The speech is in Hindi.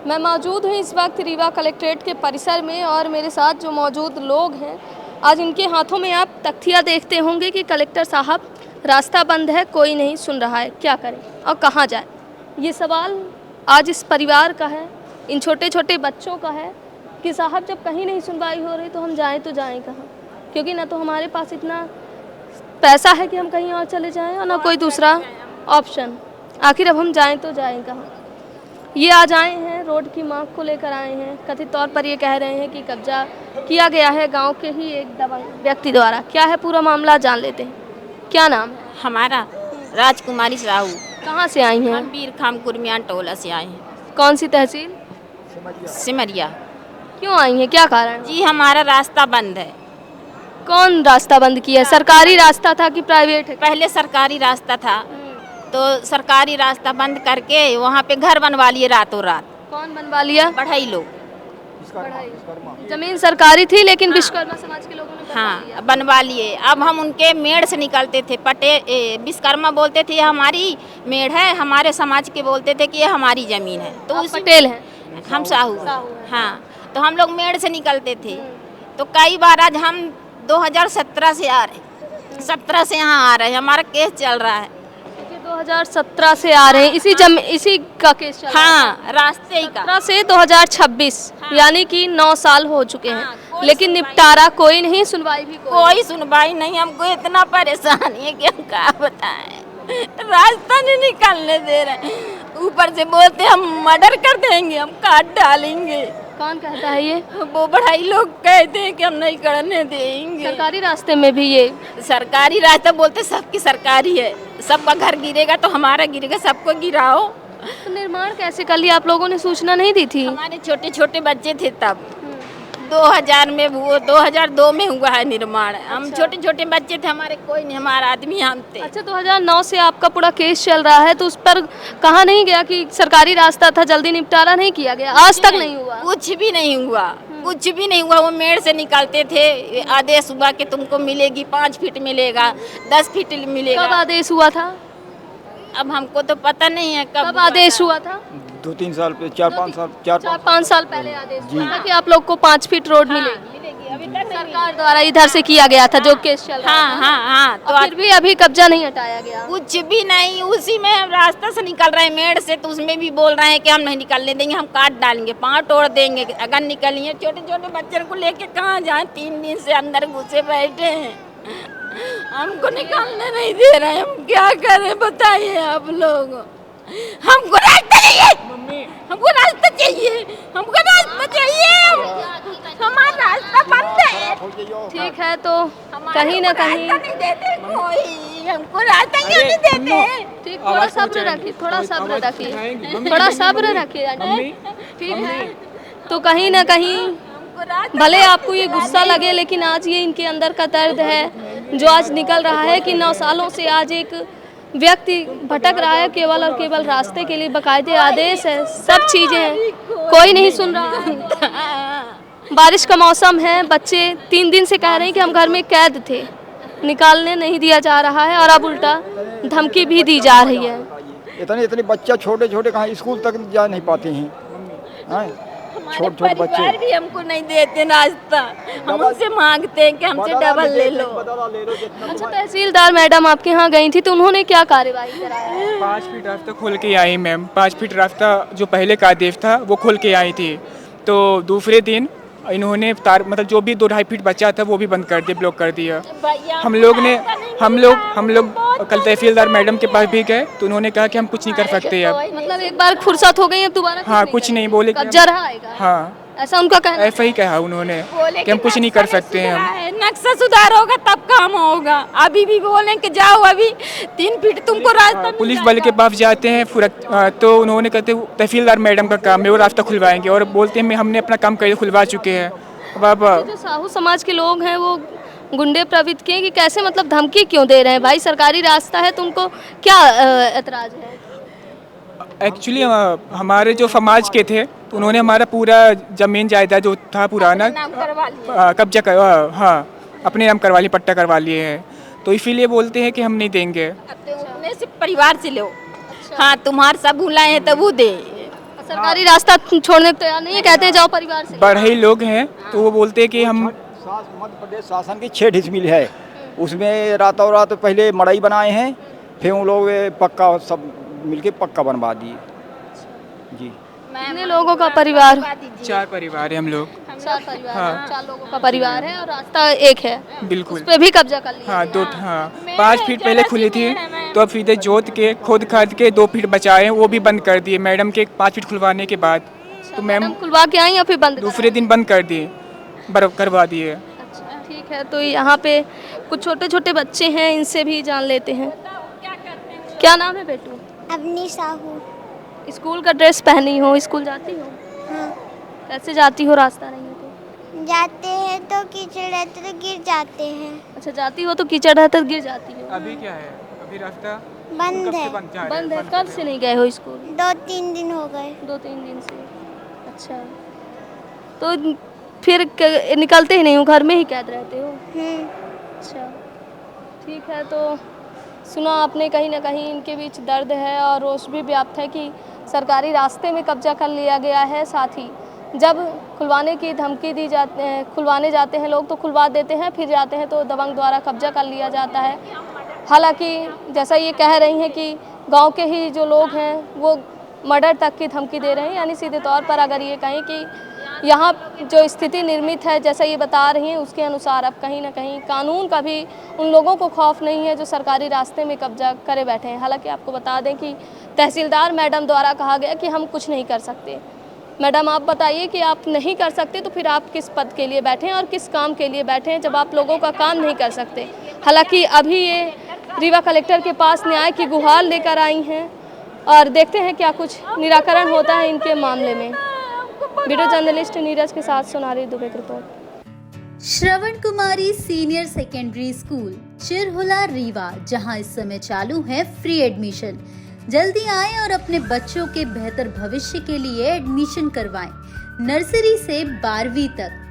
मैं मौजूद हूँ इस वक्त रीवा कलेक्ट्रेट के परिसर में और मेरे साथ जो मौजूद लोग हैं, आज इनके हाथों में आप तख्तियाँ देखते होंगे कि कलेक्टर साहब रास्ता बंद है, कोई नहीं सुन रहा है, क्या करें और कहाँ जाए। ये सवाल आज इस परिवार का है, इन छोटे छोटे बच्चों का है कि साहब जब कहीं नहीं सुनवाई हो रही तो हम जाएँ तो जाएँ कहाँ, क्योंकि ना तो हमारे पास इतना पैसा है कि हम कहीं और चले जाएँ और ना कोई दूसरा ऑप्शन। आखिर अब हम जाएँ तो जाएँ कहाँ। ये आज आए हैं, रोड की मांग को लेकर आए हैं। कथित तौर पर ये कह रहे हैं कि कब्जा किया गया है गांव के ही एक दबंग व्यक्ति द्वारा। क्या है पूरा मामला जान लेते हैं। क्या नाम है? हमारा राजकुमारी साहू। कहाँ से आई हैं? हम बीर खाम कुर्मियान टोला से आए हैं। कौन सी तहसील? सिमरिया। क्यों आई हैं, क्या कारण? जी हमारा रास्ता बंद है। कौन रास्ता बंद किया है? सरकारी रास्ता था कि प्राइवेट है? पहले सरकारी रास्ता था, तो सरकारी रास्ता बंद करके वहाँ पे घर बनवा लिए रातों रात। कौन बनवा लिया? बढ़ई लोग। जमीन सरकारी थी लेकिन विश्वकर्मा समाज के लोगों ने बनवा लिया। बनवा लिए। अब हम उनके मेड़ से निकलते थे, विश्वकर्मा बोलते थे ये हमारी मेड़ है, हमारे समाज के बोलते थे कि ये हमारी जमीन है। तो आप पटेल हैं? हम साहू। हाँ, तो हम लोग मेड़ से निकलते थे। तो कई बार आज हम 2017 से आ रहे, 17 से यहाँ आ रहे हैं, हमारा केस चल रहा है। 2017 से आ रहे हैं, इसी का केस चल रहा है। हाँ, रास्ते ही का। 17 से 2026, यानी कि 9 साल हो चुके हैं, लेकिन निपटारा कोई नहीं, सुनवाई भी कोई सुनवाई नहीं। हमको इतना परेशानी है कि हम क्या बताएं, रास्ता नहीं निकालने दे रहे। ऊपर से बोलते हम मर्डर कर देंगे, हम काट डालेंगे। कौन कहता है ये? वो बढ़ाई लोग कहते हैं कि हम नहीं करने देंगे। सरकारी रास्ते में भी ये? सरकारी रास्ता बोलते सबकी सरकारी है, सबका घर गिरेगा तो हमारा गिरेगा, सबको गिराओ। तो निर्माण कैसे कर लिया? आप लोगों ने सूचना नहीं दी थी? हमारे छोटे छोटे बच्चे थे तब 2000 में, वो 2002 में हुआ है निर्माण। हम छोटे छोटे बच्चे थे, हमारे कोई नहीं, हमारा आदमी हम थे। अच्छा, 2009 से आपका पूरा केस चल रहा है, तो उस पर कहा नहीं गया कि सरकारी रास्ता था, जल्दी निपटारा नहीं किया गया? आज तक नहीं हुआ? कुछ भी नहीं हुआ, कुछ भी नहीं हुआ। वो मेड़ से निकलते थे, आदेश हुआ कि तुमको मिलेगी 5 फीट मिलेगा, 10 फीट मिलेगा। कब आदेश हुआ था? अब हमको तो पता नहीं है कब आदेश हुआ था। 2-3 साल पे, 4-5 साल पहले आदेश हुआ था कि आप लोग को 5 फीट रोड मिलेगी। अभी तक सरकार द्वारा इधर से किया गया था जो केस चल रहा था। हाँ। तो फिर भी अभी कब्जा नहीं हटाया गया? कुछ भी नहीं, उसी में हम रास्ता से निकल रहे हैं मेड़ से, तो उसमें भी बोल रहे हैं कि हम नहीं निकलने देंगे, हम काट डालेंगे, पाँव तोड़ देंगे अगर निकलिए। छोटे छोटे बच्चे को लेके कहाँ जाए, 3 दिन से अंदर घुसे बैठे हैं, हमको निकालने नहीं दे रहे हैं। हम क्या करें बताइए आप लोग। हमको रास्ता चाहिए, हमको रास्ता चाहिए, हमको रास्ता चाहिए। हमारा रास्ता बंद है। ठीक है, तो कहीं ना कहीं नहीं देते कोई, हमको रास्ता क्यों नहीं देते? ठीक, थोड़ा सब्र रखिए, थोड़ा सब्र रखिए, थोड़ा सब्र रखिए। ठीक है, तो कहीं ना कहीं भले आपको ये गुस्सा लगे, लेकिन आज ये इनके अंदर का दर्द है जो आज निकल रहा है कि 9 सालों से आज एक व्यक्ति भटक रहा है केवल और केवल रास्ते के लिए। बाकायदे आदेश है, सब चीज़ें हैं, कोई नहीं सुन रहा। बारिश का मौसम है, बच्चे 3 दिन से कह रहे हैं कि हम घर में कैद थे, निकालने नहीं दिया जा रहा है और अब उल्टा धमकी भी दी जा रही है। इतने बच्चे छोटे छोटे कहाँ स्कूल तक जा नहीं पाते हैं। छोटे बच्चे भी हमको नहीं देते रास्ता, हम उनसे मांगते हैं कि हमसे डबल ले लो। अच्छा, तहसीलदार मैडम आपके यहाँ गई थी तो उन्होंने क्या कार्यवाही कराया? 5 फीट रास्ता खोल के आई मैम। 5 फीट रास्ता जो पहले का आदेश था वो खोल के आई थी। तो दूसरे दिन इन्होंने तार मतलब जो भी 2-2.5 फीट बचा था वो भी बंद कर दिया, ब्लॉक कर दिया। हम लोग कल तहसीलदार मैडम के पास भी गए तो उन्होंने कहा कि हम कुछ नहीं कर सकते अब। मतलब एक बार फुर्सत हो गई, अब दोबारा हाँ, कुछ नहीं बोले, कब्जा रहेगा। हाँ, ऐसा उनका कहना? ऐसा ही कहा उन्होंने कि हम कुछ नहीं कर सकते हैं। हम नक्शा सुधार होगा तब काम होगा। अभी भी बोले कि जाओ, अभी 3 फीट तुमको रास्ता पुलिस बल के पास जाते हैं तो उन्होंने कहते तहसीलदार मैडम का काम है, वो रास्ता खुलवाएंगे, और बोलते हैं हमने अपना काम कर खुलवा चुके हैं। बाबा जो साहू समाज के लोग हैं वो गुंडे प्रवृत्ति के कि कैसे, मतलब धमकी क्यों दे रहे हैं? भाई सरकारी रास्ता है, तुमको क्या एतराज है? एक्चुअली हमारे जो समाज के थे तो उन्होंने हमारा पूरा जमीन जायदाद जो था पुराना कब्जा कर, हाँ, अपने नाम करवा लिए, पट्टा करवा लिए हैं। तो इसीलिए बोलते हैं कि हम नहीं देंगे। अपने परिवार से लो। हाँ, तुम्हारे सब भूलाए हैं तब वो दे। सरकारी रास्ता छोड़ने को तैयार नहीं है, कहते हैं जाओ परिवार से। बढ़ई लोग हैं तो वो बोलते हैं कि हम मध्य प्रदेश शासन की 6 डिसमिल है, उसमें रातों रात पहले मड़ई बनाए हैं, फिर उन लोग पक्का सब मिलके पक्का बनवा दिए जी। कितने लोगों का परिवार? 4 परिवार है हम लोग। 4 परिवार हाँ। हैं, 4 लोगों का परिवार है और रास्ता एक है, बिल्कुल। उस पे भी कब्जा कर लिया। हाँ 5 फीट पहले खुली थी तो अब सीधे जोत के खोद खाद के 2 फीट बचाए हैं, वो भी बंद कर दिए मैडम के 5 फीट खुलवाने के बाद। तो मैम खुलवा के आई या फिर बंद दूसरे दिन बंद कर दिए, बर्फ करवा दिए। अच्छा ठीक है, तो यहाँ पे कुछ छोटे छोटे बच्चे हैं, इनसे भी जान लेते हैं। क्या नाम है बेटू? अपनी साहू। स्कूल का ड्रेस पहनी हो, स्कूल जाती हो? हाँ। कैसे जाती हो, रास्ता नहीं है तो? जाते हैं तो कीचड़ रहते तो गिर जाते हैं। अच्छा जाती हो तो कीचड़ रहता तो गिर जाती हो। अभी क्या है, अभी रास्ता बंद कब से है। बंद बंद है, कब से नहीं गए हो स्कूल? 2-3 दिन हो गए। 2-3 दिन से। अच्छा तो फिर निकलते ही नहीं हो, घर में ही कैद रहते हो? अच्छा ठीक है, तो सुना आपने कहीं ना कहीं इनके बीच दर्द है और रोष भी व्याप्त है कि सरकारी रास्ते में कब्जा कर लिया गया है। साथ ही जब खुलवाने की धमकी दी जाती है, खुलवाने जाते हैं लोग तो खुलवा देते हैं, फिर जाते हैं तो दबंग द्वारा कब्जा कर लिया जाता है। हालांकि जैसा ये कह रही हैं कि गांव के ही जो लोग हैं वो मर्डर तक की धमकी दे रहे हैं, यानी सीधे तौर पर अगर ये कहें कि यहाँ जो स्थिति निर्मित है जैसा ये बता रही हैं उसके अनुसार अब कहीं ना कहीं कानून का भी उन लोगों को खौफ नहीं है जो सरकारी रास्ते में कब्जा करे बैठे हैं। हालांकि आपको बता दें कि तहसीलदार मैडम द्वारा कहा गया कि हम कुछ नहीं कर सकते। मैडम आप बताइए कि आप नहीं कर सकते तो फिर आप किस पद के लिए बैठे हैं और किस काम के लिए बैठे हैं जब आप लोगों का काम नहीं कर सकते। हालांकि अभी ये रीवा कलेक्टर के पास न्याय की गुहार लेकर आई हैं और देखते हैं क्या कुछ निराकरण होता है इनके मामले में। वीडियो जर्नलिस्ट नीरज के साथ सोनाली दुबे की रिपोर्ट। श्रवण कुमारी senior secondary school Chirhula Rewa, जहां इस समय चालू है फ्री एडमिशन। जल्दी आएं और अपने बच्चों के बेहतर भविष्य के लिए एडमिशन करवाएं। नर्सरी से 12वीं तक